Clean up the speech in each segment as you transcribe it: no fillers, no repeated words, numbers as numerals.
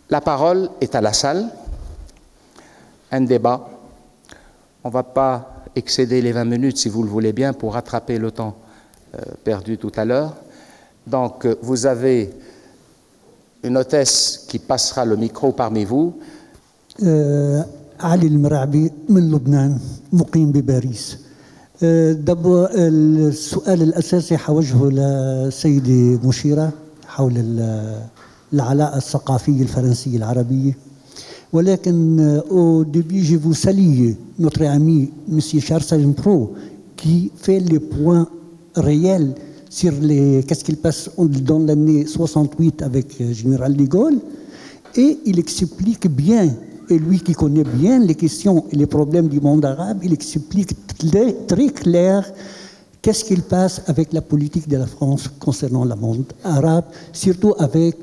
La parole est à la salle. Un débat. On ne va pas excéder les 20 minutes, si vous le voulez bien, pour rattraper le temps perdu tout à l'heure. Donc, vous avez une hôtesse qui passera le micro parmi vous. علي المرعبي من لبنان مقيم بباريس. السؤال الأساسي حوجهه لسيدي مشيرة حول العلاقة الثقافية الفرنسية العربية. ولكن au début je vous salue notre ami monsieur Charles Pro qui fait les points réels sur qu'est-ce qu'il passe dans l'année 68 avec Général de Gaulle, et il explique bien, et lui qui connaît bien les questions et les problèmes du monde arabe, il explique très clair qu'est-ce qu'il passe avec la politique de la France concernant le monde arabe, surtout avec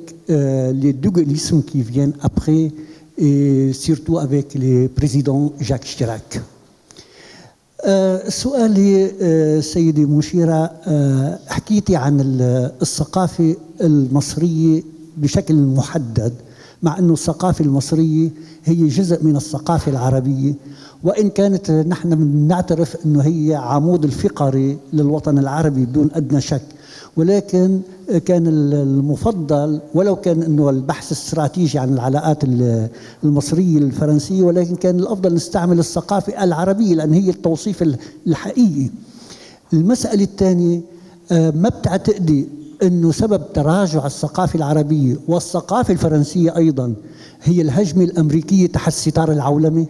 les deux gaullismes qui viennent après, et surtout avec le président Jacques Chirac. سؤالي سيدي مشيرة، حكيتي عن الثقافة المصرية بشكل محدد، مع أنه الثقافة المصرية هي جزء من الثقافة العربية، وإن كانت نحن نعترف أنه هي عمود الفقري للوطن العربي بدون أدنى شك، ولكن كان المفضل ولو كان أنه البحث الاستراتيجي عن العلاقات المصرية الفرنسية، ولكن كان الأفضل نستعمل الثقافة العربية لأن هي التوصيف الحقيقي. المسألة الثانية، ما بتعتقدي أنه سبب تراجع الثقافة العربية والثقافة الفرنسية أيضا هي الهجمة الأمريكية تحت ستار العولمة؟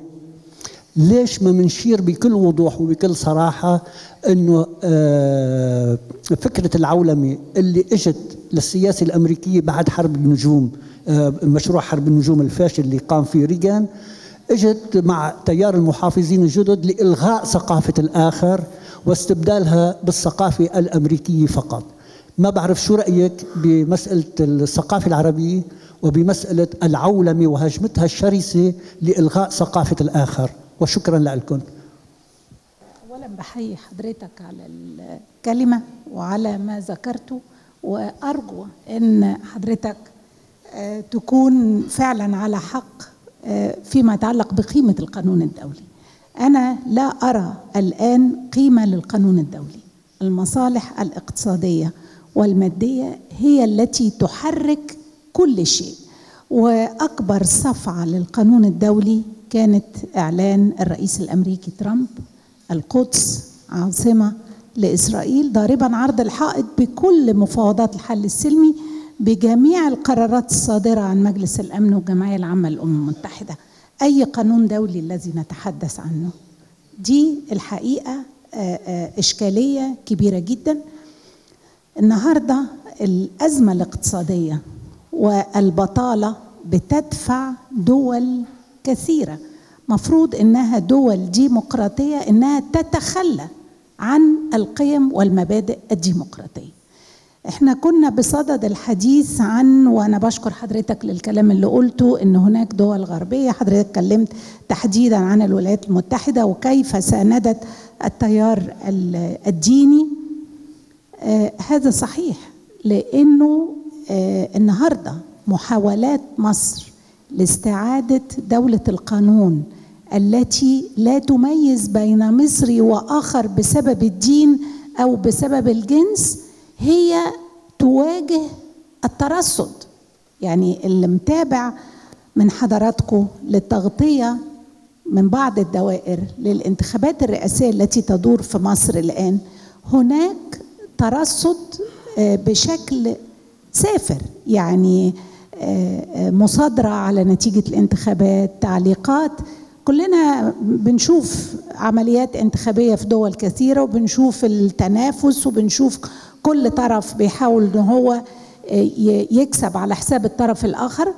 ليش ما منشير بكل وضوح وبكل صراحة أنه فكرة العولمة اللي اجت للسياسة الأمريكية بعد حرب النجوم، مشروع حرب النجوم الفاشل اللي قام فيه ريغان، اجت مع تيار المحافظين الجدد لإلغاء ثقافة الآخر واستبدالها بالثقافة الأمريكية فقط. ما بعرف شو رأيك بمسألة الثقافة العربية وبمسألة العولمة وهجمتها الشرسة لإلغاء ثقافة الآخر، وشكرا لكم. أولا بحيي حضرتك على الكلمة وعلى ما ذكرته، وأرجو أن حضرتك تكون فعلا على حق فيما يتعلق بقيمة القانون الدولي. أنا لا أرى الآن قيمة للقانون الدولي. المصالح الاقتصادية والمادية هي التي تحرك كل شيء، وأكبر صفعة للقانون الدولي كانت إعلان الرئيس الأمريكي ترامب القدس عاصمة لإسرائيل، ضاربا عرض الحائط بكل مفاوضات الحل السلمي بجميع القرارات الصادرة عن مجلس الأمن والجمعية العامة للأمم المتحدة. أي قانون دولي الذي نتحدث عنه؟ دي الحقيقة إشكالية كبيرة جدا. النهاردة الأزمة الاقتصادية والبطالة بتدفع دول كثيرة مفروض إنها دول ديمقراطية إنها تتخلى عن القيم والمبادئ الديمقراطية. احنا كنا بصدد الحديث عن، وانا بشكر حضرتك للكلام اللي قلته، ان هناك دول غربية. حضرتك اتكلمت تحديدا عن الولايات المتحدة وكيف ساندت التيار الديني. هذا صحيح، لانه النهاردة محاولات مصر لاستعادة دولة القانون التي لا تميز بين مصري وآخر بسبب الدين أو بسبب الجنس هي تواجه الترصد. يعني اللي متابع من حضراتكم للتغطية من بعض الدوائر للانتخابات الرئاسية التي تدور في مصر الآن، هناك ترصد بشكل سافر، يعني مصادرة على نتيجة الانتخابات، تعليقات. كلنا بنشوف عمليات انتخابية في دول كثيرة، وبنشوف التنافس، وبنشوف كل طرف بيحاول ان هو يكسب على حساب الطرف الآخر.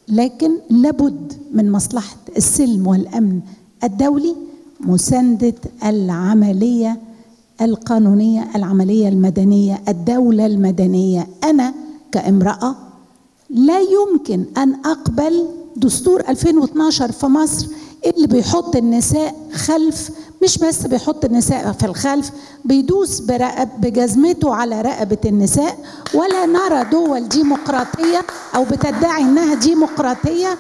لكن لابد من مصلحة السلم والأمن الدولي مساندة العملية القانونية، العملية المدنية، الدولة المدنية. أنا كامرأة لا يمكن أن أقبل دستور 2012 في مصر اللي بيحط النساء خلف مش بس بيحط النساء في الخلف، بيدوس بجزمته على رقبة النساء. ولا نرى دول ديمقراطية أو بتدعي أنها ديمقراطية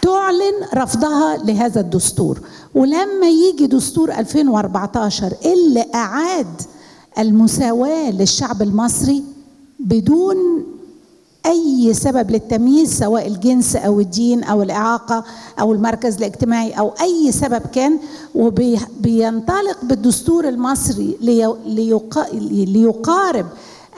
تعلن رفضها لهذا الدستور. ولما يجي دستور 2014 اللي أعاد المساواة للشعب المصري بدون أي سبب للتمييز، سواء الجنس أو الدين أو الإعاقة أو المركز الاجتماعي أو أي سبب كان، وبينطلق بالدستور المصري ليقارب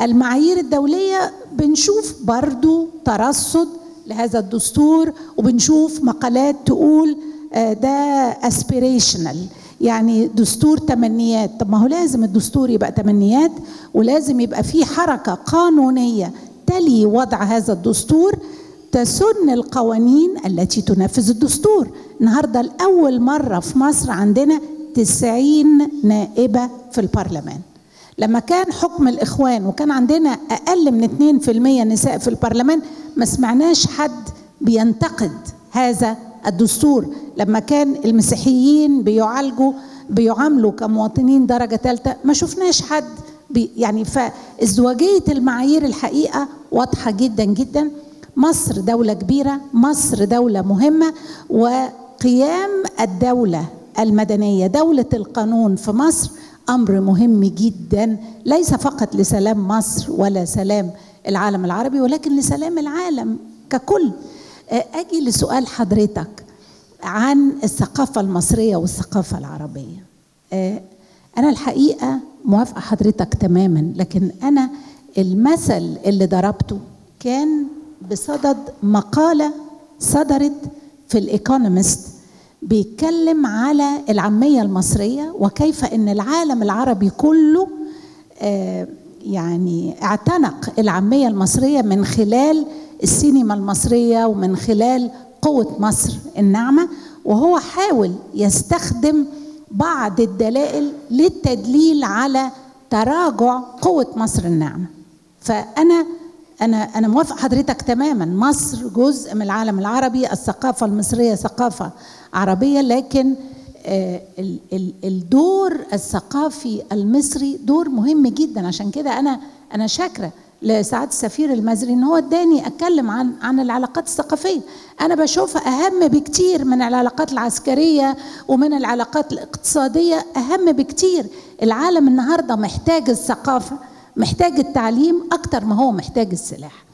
المعايير الدولية، بنشوف برضو ترصد لهذا الدستور، وبنشوف مقالات تقول ده aspirational، يعني دستور تمنيات. طب ما هو لازم الدستور يبقى تمنيات، ولازم يبقى فيه حركة قانونية تلي وضع هذا الدستور تسن القوانين التي تنفذ الدستور. النهاردة لأول مرة في مصر عندنا 90 نائبة في البرلمان. لما كان حكم الإخوان وكان عندنا أقل من 2% نساء في البرلمان، ما سمعناش حد بينتقد هذا الدستور. لما كان المسيحيين بيعاملوا كمواطنين درجة ثالثة، ما شفناش حد يعني. فازدواجية المعايير الحقيقة واضحة جدا جدا. مصر دولة كبيرة، مصر دولة مهمة، وقيام الدولة المدنية، دولة القانون في مصر أمر مهم جدا، ليس فقط لسلام مصر ولا سلام العالم العربي، ولكن لسلام العالم ككل. أجي لسؤال حضرتك عن الثقافة المصرية والثقافة العربية. أنا الحقيقة موافقة حضرتك تماما، لكن أنا المثل اللي ضربته كان بصدد مقالة صدرت في الإيكونومست بيتكلم على العامية المصرية، وكيف أن العالم العربي كله يعني اعتنق العامية المصرية من خلال السينما المصرية ومن خلال قوة مصر الناعمة. وهو حاول يستخدم بعض الدلائل للتدليل على تراجع قوة مصر الناعمة. فأنا موافق حضرتك تماما، مصر جزء من العالم العربي، الثقافة المصرية ثقافة عربية، لكن الدور الثقافي المصري دور مهم جدا. عشان كده أنا شاكرة لسعادة السفير المزري ان هو اداني اتكلم عن العلاقات الثقافيه. انا بشوفها اهم بكتير من العلاقات العسكريه ومن العلاقات الاقتصاديه، اهم بكتير. العالم النهارده محتاج الثقافه، محتاج التعليم اكتر ما هو محتاج السلاح.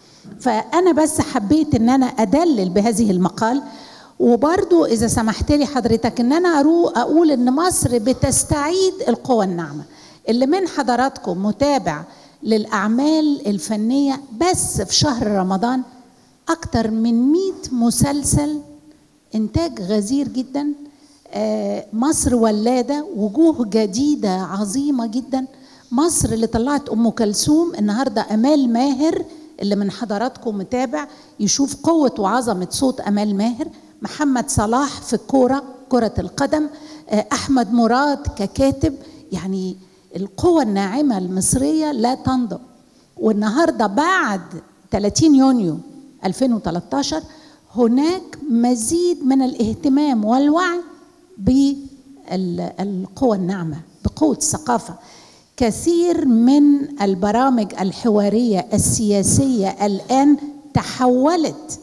فانا بس حبيت ان انا ادلل بهذه المقال. وبرضو اذا سمحت لي حضرتك ان انا اقول ان مصر بتستعيد القوى الناعمه. اللي من حضراتكم متابع للأعمال الفنية، بس في شهر رمضان أكتر من 100 مسلسل، إنتاج غزير جدا. مصر ولادة وجوه جديدة عظيمة جدا. مصر اللي طلعت أم كلثوم، النهاردة أمال ماهر اللي من حضراتكم متابع يشوف قوة وعظمة صوت أمال ماهر. محمد صلاح في الكورة، كرة القدم، أحمد مراد ككاتب. يعني القوى الناعمة المصرية لا تنضب. والنهاردة بعد 30 يونيو 2013 هناك مزيد من الاهتمام والوعي بالقوى الناعمة، بقوة الثقافة. كثير من البرامج الحوارية السياسية الآن تحولت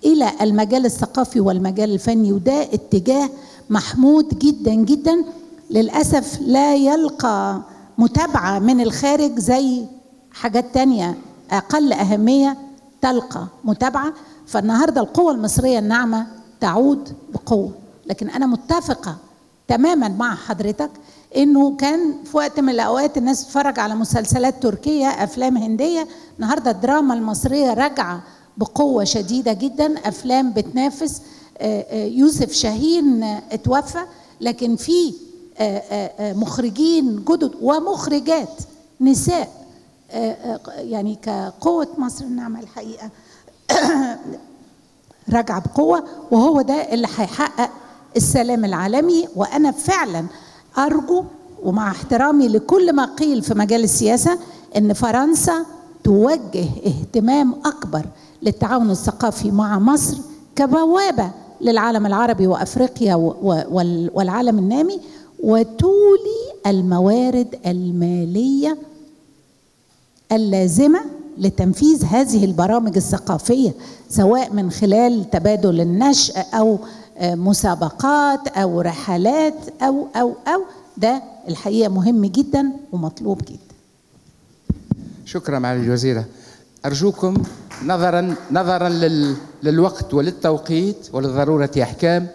إلى المجال الثقافي والمجال الفني، وده اتجاه محمود جدا جدا. للأسف لا يلقى متابعة من الخارج زي حاجات تانية أقل أهمية تلقى متابعة. فالنهاردة القوة المصرية الناعمة تعود بقوة. لكن أنا متفقة تماما مع حضرتك إنه كان في وقت من الأوقات الناس تتفرج على مسلسلات تركية، أفلام هندية. النهاردة الدراما المصرية راجعة بقوة شديدة جدا، أفلام بتنافس. يوسف شاهين اتوفى، لكن في مخرجين جدد ومخرجات نساء يعني كقوة مصر الناعمة الحقيقة راجعة بقوة. وهو ده اللي هيحقق السلام العالمي. وأنا فعلا أرجو، ومع احترامي لكل ما قيل في مجال السياسة، أن فرنسا توجه اهتمام أكبر للتعاون الثقافي مع مصر كبوابة للعالم العربي وأفريقيا والعالم النامي. وتولي الموارد المالية اللازمة لتنفيذ هذه البرامج الثقافية، سواء من خلال تبادل النشء أو مسابقات أو رحلات أو ده الحقيقة مهم جدا ومطلوب جدا. شكرا معالي الوزيرة. أرجوكم نظرا للوقت وللتوقيت ولضرورة أحكام،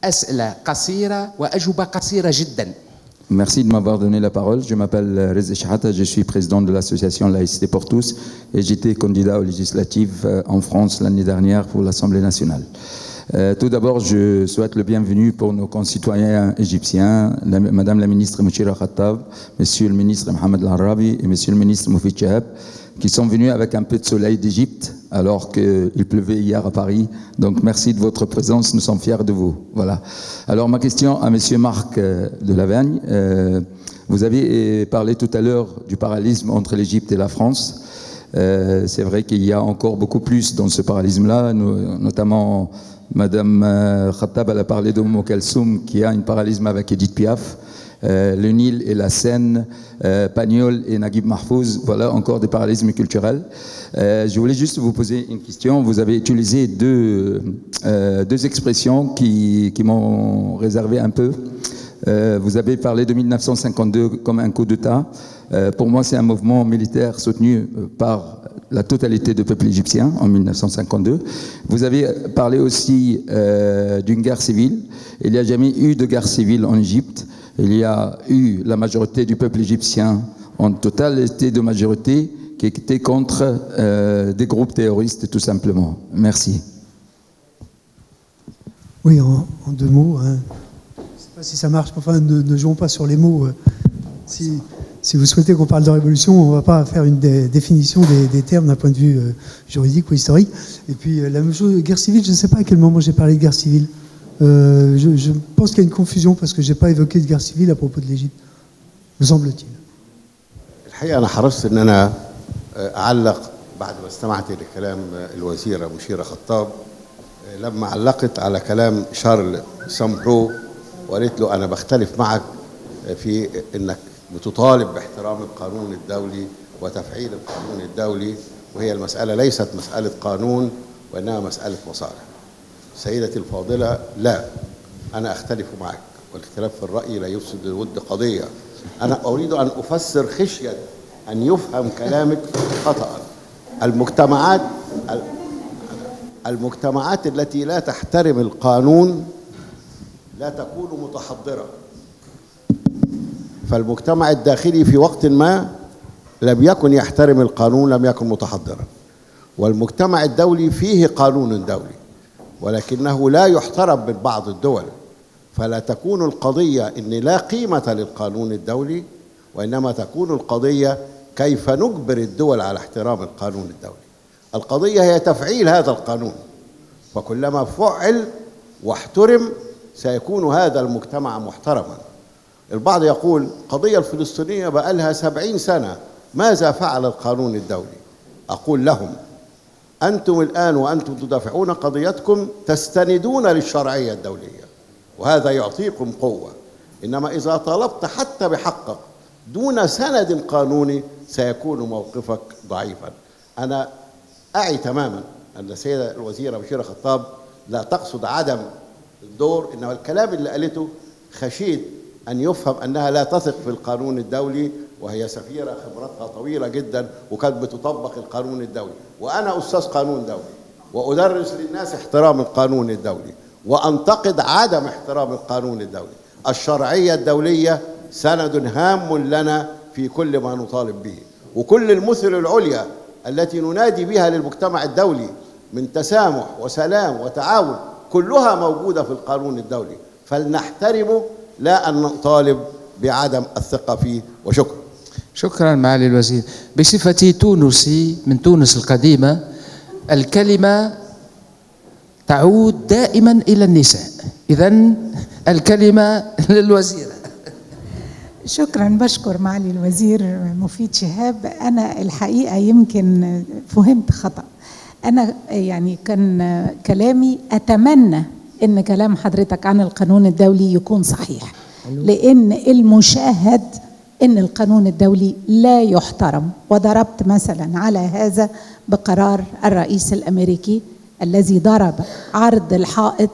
أسئلة قصيرة وأجوبة قصيرة جدا. Merci de m'avoir donné la parole. Je m'appelle Reza Shahata, je suis président de l'association Laïcité pour tous et j'étais candidat aux législatives en France l'année dernière pour l'Assemblée nationale. Tout d'abord, je souhaite le bienvenu pour nos concitoyens égyptiens, Madame la ministre Mouchira Khattab, Monsieur le ministre Mohamed El-Arabi et Monsieur le ministre Moufid Chahab, qui sont venus avec un peu de soleil d'Égypte alors qu'il pleuvait hier à Paris. Donc merci de votre présence, nous sommes fiers de vous. Voilà. Alors ma question à Monsieur Marc de Lavergne. Vous avez parlé tout à l'heure du parallélisme entre l'Égypte et la France. C'est vrai qu'il y a encore beaucoup plus dans ce parallélisme-là, notamment Madame Khattab, elle a parlé de Momo Kalsoum qui a un parallélisme avec Edith Piaf. Le Nil et la Seine, Pagnol et Naguib Mahfouz, voilà encore des parallélismes culturels. Je voulais juste vous poser une question. Vous avez utilisé deux expressions qui m'ont réservé un peu. Vous avez parlé de 1952 comme un coup d'État. Pour moi, c'est un mouvement militaire soutenu par la totalité du peuple égyptien en 1952. Vous avez parlé aussi d'une guerre civile. Il n'y a jamais eu de guerre civile en Égypte. Il y a eu la majorité du peuple égyptien, en totalité de majorité, qui était contre des groupes terroristes, tout simplement. Merci. Oui, en deux mots. Hein. Je ne sais pas si ça marche, enfin, ne jouons pas sur les mots. Si vous souhaitez qu'on parle de révolution, on ne va pas faire une définition des termes d'un point de vue juridique ou historique. Et puis, la même chose, guerre civile, je ne sais pas à quel moment j'ai parlé de guerre civile. Je pense qu'il y a une confusion parce que je n'ai pas évoqué de guerre civile à propos de l'Égypte, me semble-t-il. الحقيقة أنا حرصت إن أنا أعلق بعد ما استمعت لكلام الوزيرة مشيرة خطاب لما علقت على كلام شارل سامبرو وقالت له أنا بختلف معك في إنك بتطالب باحترام القانون الدولي وتفعيل القانون الدولي، وهي المسألة ليست مسألة قانون وإنها مسألة مصالح. سيدتي الفاضلة، لا، أنا أختلف معك، والاختلاف في الرأي لا يفسد الود قضية. أنا أريد أن أفسر خشية أن يفهم كلامك خطأ. المجتمعات التي لا تحترم القانون لا تكون متحضرة. فالمجتمع الداخلي في وقت ما لم يكن يحترم القانون، لم يكن متحضرا. والمجتمع الدولي فيه قانون دولي ولكنه لا يحترم من بعض الدول، فلا تكون القضية إن لا قيمة للقانون الدولي، وإنما تكون القضية كيف نجبر الدول على احترام القانون الدولي. القضية هي تفعيل هذا القانون، فكلما فعل واحترم سيكون هذا المجتمع محترما. البعض يقول القضية الفلسطينية بقى لها 70 سنة، ماذا فعل القانون الدولي؟ أقول لهم أنتم الآن وأنتم تدافعون قضيتكم تستندون للشرعية الدولية، وهذا يعطيكم قوة. إنما إذا طالبت حتى بحقك دون سند قانوني سيكون موقفك ضعيفا. أنا أعي تماما أن السيدة الوزيرة مشيرة خطاب لا تقصد عدم الدور، إنما الكلام اللي قالته خشيت أن يفهم أنها لا تثق في القانون الدولي، وهي سفيرة خبرتها طويلة جدا وكانت بتطبق القانون الدولي. وأنا أستاذ قانون دولي وأدرس للناس احترام القانون الدولي وأنتقد عدم احترام القانون الدولي. الشرعية الدولية سند هام لنا في كل ما نطالب به، وكل المثل العليا التي ننادي بها للمجتمع الدولي من تسامح وسلام وتعاون كلها موجودة في القانون الدولي، فلنحترمه لا أن نطالب بعدم الثقة فيه. وشكرا. شكرا معالي الوزير. بصفتي تونسي من تونس القديمة، الكلمة تعود دائما إلى النساء، إذن الكلمة للوزيرة. شكرا، بشكر معالي الوزير مفيد شهاب. أنا الحقيقة يمكن فهمت خطأ. أنا يعني كان كلامي أتمنى إن كلام حضرتك عن القانون الدولي يكون صحيح، لأن المشاهد أن القانون الدولي لا يحترم. وضربت مثلا على هذا بقرار الرئيس الأمريكي الذي ضرب عرض الحائط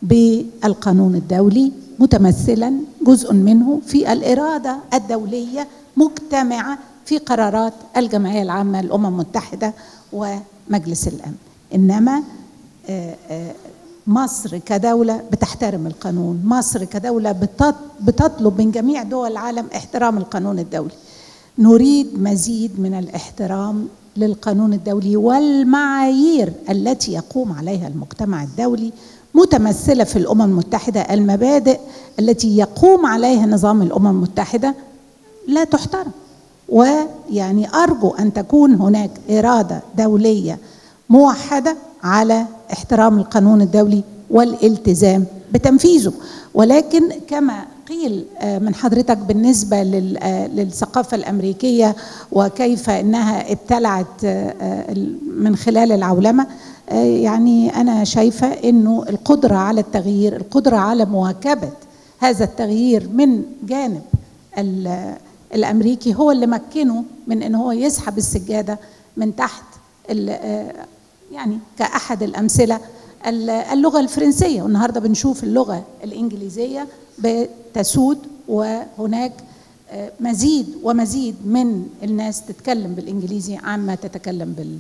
بالقانون الدولي، متمثلا جزء منه في الإرادة الدولية مجتمعة في قرارات الجمعية العامة للأمم المتحدة ومجلس الأمن. إنما مصر كدولة بتحترم القانون، مصر كدولة بتطلب من جميع دول العالم احترام القانون الدولي. نريد مزيد من الاحترام للقانون الدولي والمعايير التي يقوم عليها المجتمع الدولي، متمثلة في الأمم المتحدة. المبادئ التي يقوم عليها نظام الأمم المتحدة لا تحترم. ويعني أرجو أن تكون هناك إرادة دولية موحدة على احترام القانون الدولي والالتزام بتنفيذه. ولكن كما قيل من حضرتك بالنسبة للثقافة الأمريكية وكيف أنها ابتلعت من خلال العولمة، يعني أنا شايفة أنه القدرة على التغيير، القدرة على مواكبة هذا التغيير من جانب الأمريكي هو اللي مكنه من أنه هو يسحب السجادة من تحت يعني كأحد الأمثلة اللغة الفرنسية. والنهاردة بنشوف اللغة الإنجليزية بتسود، وهناك مزيد ومزيد من الناس تتكلم بالإنجليزي عما تتكلم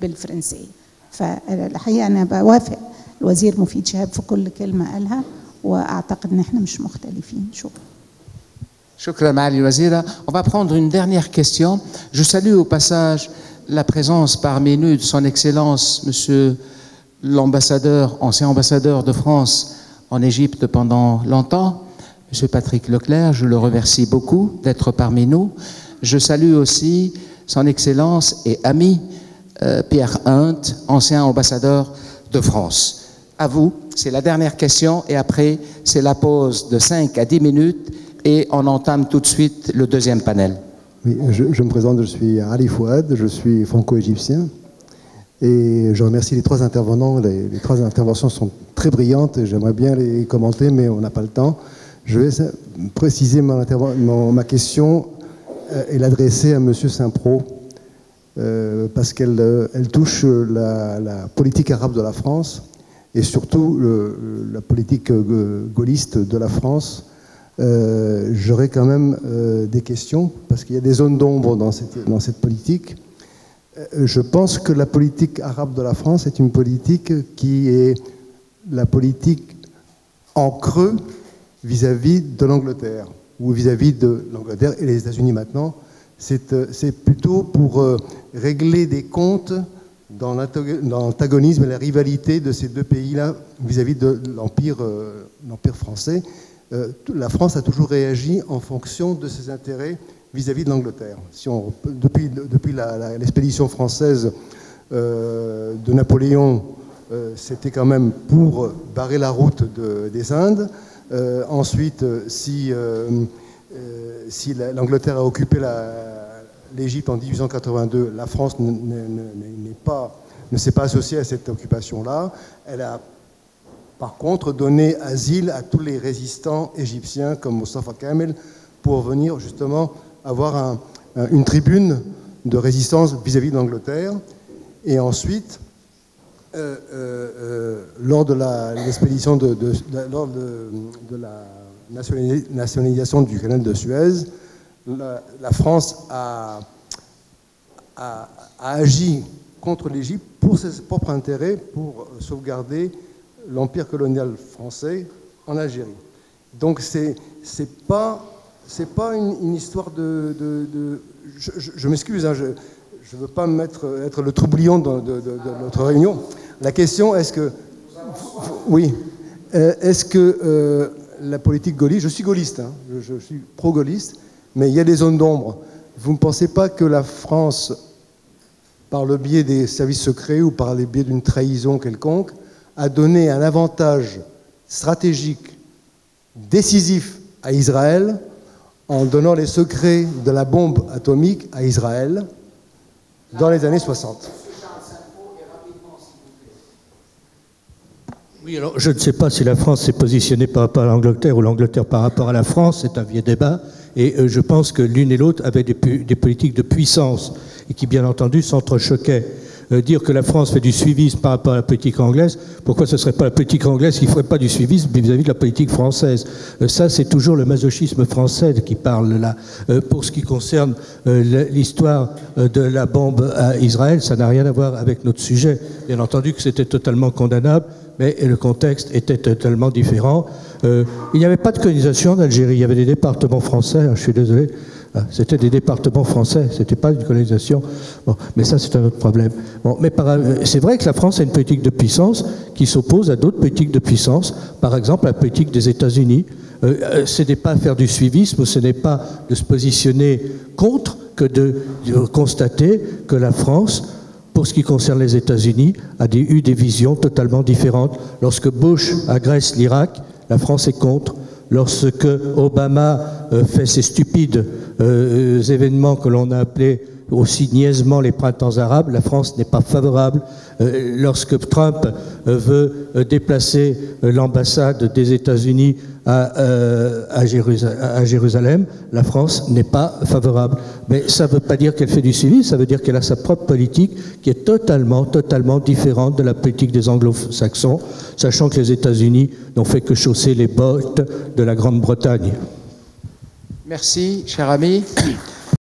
بالفرنسية. فالحقيقة أنا بوافق الوزير مفيد شهاب في كل كلمة قالها، وأعتقد أن احنا مش مختلفين. شكرا. Shukran, Maali Wazira. On va prendre une dernière question. Je salue au passage la présence parmi nous de son Excellence, Monsieur l'ambassadeur, ancien ambassadeur de France en Égypte pendant longtemps, Monsieur Patrick Leclerc. Je le remercie beaucoup d'être parmi nous. Je salue aussi son Excellence et ami Pierre Hunt, ancien ambassadeur de France. À vous, c'est la dernière question et après c'est la pause de 5 à 10 minutes. Et on entame tout de suite le deuxième panel. Oui, je me présente, je suis Ali Fouad, je suis franco-égyptien. Et je remercie les trois intervenants. Les trois interventions sont très brillantes et j'aimerais bien les commenter, mais on n'a pas le temps. Je vais préciser ma question et l'adresser à M. Saint-Pro, parce qu'elle touche la politique arabe de la France et surtout la politique gaulliste de la France. J'aurais quand même des questions, parce qu'il y a des zones d'ombre dans cette politique. Je pense que la politique arabe de la France est une politique qui est la politique en creux vis-à-vis de l'Angleterre, ou vis-à-vis de l'Angleterre et les États-Unis maintenant. C'est plutôt pour régler des comptes dans l'antagonisme et la rivalité de ces deux pays-là vis-à-vis de l'Empire français. La France a toujours réagi en fonction de ses intérêts vis-à-vis de l'Angleterre. Depuis l'expédition française de Napoléon, c'était quand même pour barrer la route des Indes. Ensuite, si l'Angleterre a occupé l'Égypte en 1882, la France ne s'est pas associée à cette occupation-là. Elle a par contre donné asile à tous les résistants égyptiens comme Mustafa Kamel pour venir justement avoir une tribune de résistance vis-à-vis de l'Angleterre. Et ensuite, lors de l'expédition lors de la nationalisation du canal de Suez, la France a agi contre l'Égypte pour ses propres intérêts, pour sauvegarder l'empire colonial français en Algérie. Donc c'est pas une histoire je m'excuse, hein, je ne veux pas être le troublion de notre réunion. La question, est-ce que la politique gaulliste, je suis gaulliste, hein, je suis pro-gaulliste, mais il y a des zones d'ombre. Vous ne pensez pas que la France, par le biais des services secrets ou par le biais d'une trahison quelconque, a donné un avantage stratégique décisif à Israël en donnant les secrets de la bombe atomique à Israël dans les années 60. Oui, alors je ne sais pas si la France s'est positionnée par rapport à l'Angleterre ou l'Angleterre par rapport à la France, c'est un vieux débat, et je pense que l'une et l'autre avaient des politiques de puissance, et qui bien entendu s'entrechoquaient. Dire que la France fait du suivisme par rapport à la politique anglaise, pourquoi ce ne serait pas la politique anglaise qui ne ferait pas du suivisme vis-à-vis de la politique française? Ça, c'est toujours le masochisme français qui parle là. Pour ce qui concerne l'histoire de la bombe à Israël, ça n'a rien à voir avec notre sujet. Bien entendu que c'était totalement condamnable, mais le contexte était totalement différent. Il n'y avait pas de colonisation en Algérie, il y avait des départements français, hein, je suis désolé. C'était des départements français, c'était pas une colonisation. Bon, mais ça, c'est un autre problème. Bon, mais c'est vrai que la France a une politique de puissance qui s'oppose à d'autres politiques de puissance, par exemple la politique des États-Unis. Ce n'est pas faire du suivisme, ce n'est pas de se positionner contre, que de constater que la France, pour ce qui concerne les États-Unis, a eu des visions totalement différentes. Lorsque Bush agresse l'Irak, la France est contre. Lorsque Obama fait ces stupides événements que l'on a appelés aussi niaisement les printemps arabes, la France n'est pas favorable. Lorsque Trump veut déplacer l'ambassade des États-Unis à Jérusalem, la France n'est pas favorable. Mais ça ne veut pas dire qu'elle fait du suivi, ça veut dire qu'elle a sa propre politique qui est totalement différente de la politique des anglo-saxons, sachant que les États-Unis n'ont fait que chausser les bottes de la Grande-Bretagne. Merci, cher ami.